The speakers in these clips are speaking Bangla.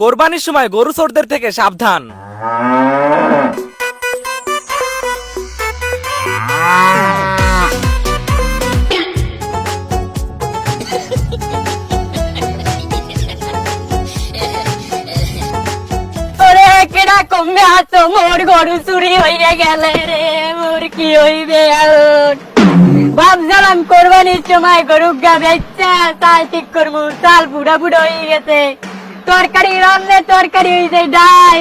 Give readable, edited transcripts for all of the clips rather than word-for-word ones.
কোরবানির সময় গরু চোরদের থেকে সাবধান। ওরে কেডা কমে আছো, মোর গরু চুরি হইয়া গেলে রে, মোর কি হইবে এখন? ভাবছিলাম কোরবানির সময় গরু গা বেচা চাল ঠিক করবো, চাল বুড়া বুড়া হয়ে গেছে, তরকারি রান্নে তরকারি হয়েছে ডাল।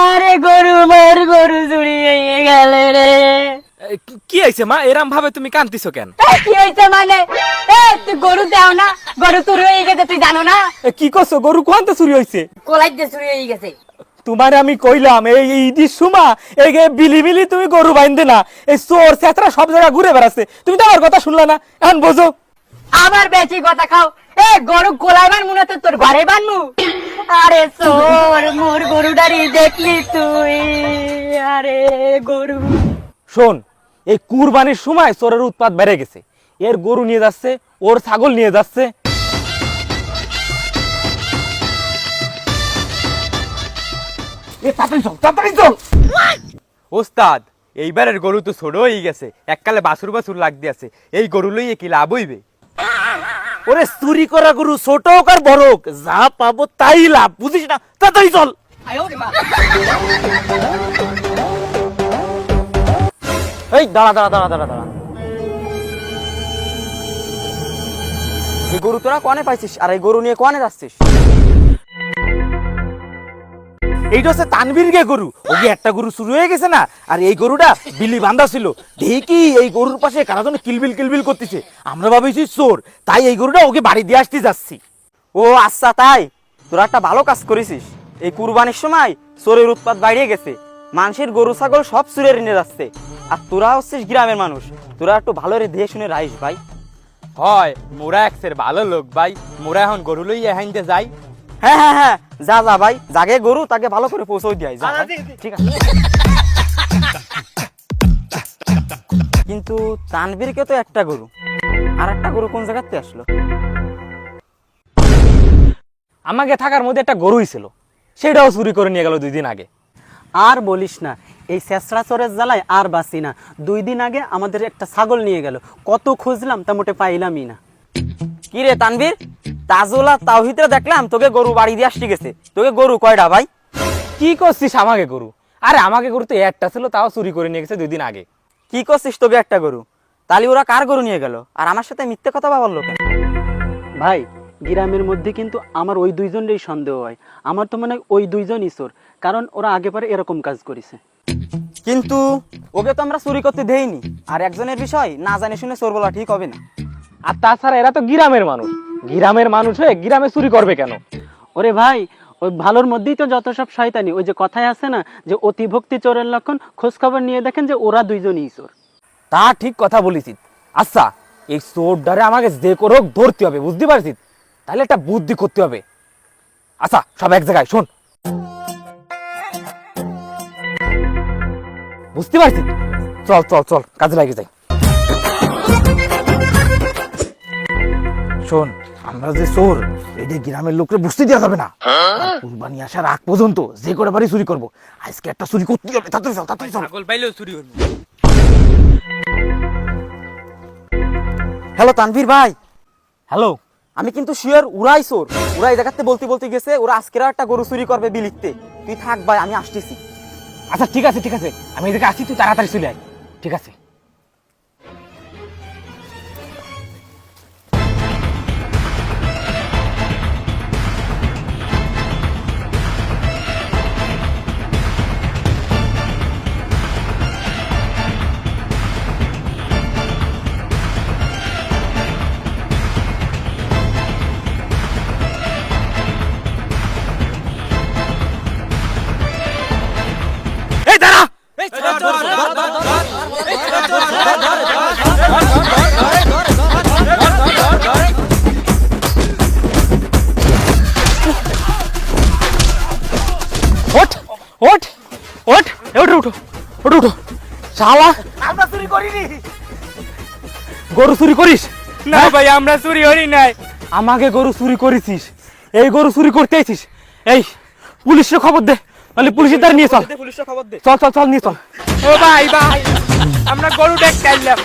আরে গরু, মোর গরু চুরি হইয়া গেলে রে। কি হয়েছে মা, এরম ভাবে তুমি কান্দিছো কেন? কি হয়েছে মানে? তুই গরু দেও না, গরু চুরি হয়ে গেছে, তুই জানো না? কি করছো? গরু কোনতে চুরি হয়েছে? কোলাই দিয়ে চুরি হয়ে গেছে। তোমারে আমি কইলাম এই ঈদের সুমা এই বিলি বিলি তুমি গরু বাইন্দে না, এই চোর চেতরা সব জায়গা ঘুরে বেড়াচ্ছে, তুমি তো আমার কথা শুনলা না, এখন বোঝো। আবার বেশি কথা খাও। গরু গোলাইবার মনে তো তোর ঘরে বানমু। আরে চোর, মোর গরুটারি দেখলি তুই? আরে গরু। শোন, এই কুরবানির সময় চোরের উৎপাত বেড়ে গেছে, এর গরু নিয়ে যাচ্ছে, ওর ছাগল নিয়ে যাচ্ছে। ওস্তাদ, এইবারের গরু তো ছোট হয়ে গেছে, এককালে বাছুর বাছুর লাগ দিয়েছে, এই গরু লইয়ে কি লাভ হইবে? ওরে চুরি করা গরু ছোট হোক আর বড় হোক, যা পাবো তাই লাভ, বুঝিস না? তাড়াতাড়ি চল। এই দাঁড়া দাঁড়া দাঁড়া দাঁড়া দাঁড়া, এই গরু তোরা কোনে পাইছিস আর এই গরু নিয়ে কোনে যাচ্ছিস? এইটা হচ্ছে তানভীর গে গরু, ওকে একটা গরু শুরু হয়ে গেছে না, আর এই গরুটা বিলি বান্ধা ছিল, দেখি এই গরুর পাশে কারা যেন কিলবিল কিলবিল করতেছে, আমরা ভাবিছি চোর, তাই এই গরুটা ওকে বাড়ি দিয়ে আসতে যাচ্ছি। ও আচ্ছা, তাই তোরা একটা ভালো কাজ করেছিস। এই কুরবানির সময় চোরের উৎপাত বাড়িয়ে গেছে, মানুষের গরু ছাগল সব চুরে নিয়ে যাচ্ছে, আর তোরা হচ্ছিস গ্রামের মানুষ, তোরা একটু ভালো রে দিয়ে শুনে রাইস ভাই। হয়, মোরা একসের ভালো লোক ভাই, মোরা এখন গরু লইয়ে হাইতে যাই। হ্যাঁ হ্যাঁ হ্যাঁ, যা যা ভাই, যাকে গরু তাকে ভালো করে পৌঁছে দিয়ে যা ভাই। ঠিক আছে, কিন্তু তানভীরকে তো একটা গরু, আর একটা গরু কোন জায়গাতে আসলো? আমাকে থাকার মধ্যে একটা গরুই ছিল, সেটাও চুরি করে নিয়ে গেল 2 দিন আগে। আর বলিস না, এই শেষরা চোরের জ্বালায় আর বাঁচি না। 2 দিন আগে আমাদের একটা ছাগল নিয়ে গেল, কত খুঁজলাম তা মোটে পাইলামই না। কি রে তানভীর, তাজুলা তাওহিদে দেখলাম তোকে গরু বাড়ি দিয়ে আসতে গেছে, তোকে গরু কয়টা ভাই? কি করছিস আমাকে গরু? আরে আমাকে গরু তো একটা ছিল, তাও চুরি করে নিয়ে গেছে 2 দিন আগে। কি করছিস তোকে একটা গরু? তাহলে ওরা কার গরু নিয়ে গেল আর আমার সাথে মিথ্যে কথা বললো কেন? ভাই, গ্রামের মধ্যে কিন্তু আমার ওই 2জনেরই সন্দেহ হয়। আমার তো মনে হয় ওই 2জনই চোর, কারণ ওরা আগে পরে এরকম কাজ করেছে। কিন্তু ওকে তো আমরা চুরি করতে দেইনি, আর একজনের বিষয় না জানে শুনে চোর বলা ঠিক হবে না। আর তাছাড়া এরা তো গ্রামের মানুষ, গ্রামের মানুষ হয়ে গ্রামে চুরি করবে কেন? ওরে ভাই, ওই ভালোর মধ্যেই তো যত সব শয়তানি। ওই যে কথায় আছে না যে অতি ভক্তি চোরের লক্ষণ, খোঁজ খবর নিয়ে দেখেন যে ওরা 2জনই চোর। তা ঠিক কথা বলেছিস। আচ্ছা, এই চোরটারে আমাকে যে করে হোক ধরতে হবে, বুঝতে পারছিস? তাহলে একটা বুদ্ধি করতে হবে। আচ্ছা, সব এক জায়গায় শোন, বুঝতে পারছিস? চল চল চল, কাজে লাগে যাই। শোন, আমরা যে চোর, এটা গ্রামের লোকরে বুঝতে দেওয়া যাবে না। কুরবানি আসার আগ পর্যন্ত যে করে বাড়ি চুরি করবো, আজকে একটা চুরি করতে হবে। তাড়াতাড়ি চল, তাড়াতাড়ি চল। ছাগল পাইলেও চুরি হইবে। হ্যালো তানভীর ভাই, হ্যালো। আমি কিন্তু শিওর ওরাই চোর। ওরা এই জায়গাতে বলতে বলতে গেছে ওরা আজকের একটা গরু চুরি করবে বিলিতে। তুই থাক ভাই, আমি আসতেছি। আচ্ছা ঠিক আছে ঠিক আছে, আমি এদিকে আসি, তুই তাড়াতাড়ি চলে আয়। ঠিক আছে। এই দাঁড়া! ওঠ ওঠ ওঠ, ওঠো ওঠো ওঠো ওঠো। শালা, আমরা চুরি করিনি। গরু চুরি করিস না ভাই, আমরা চুরি হরি নাই। আমাকে গরু চুরি করেছিস, এই গরু চুরি করতে আইছিস। এই পুলিশের খবর দে, নাহলে পুলিশের দ্বারা নিয়ে চল। পুলিশের খবর দে। চল চল চল নিয়ে চল। ও ভাই ভাই আমরা গরু দেখ চাইলাম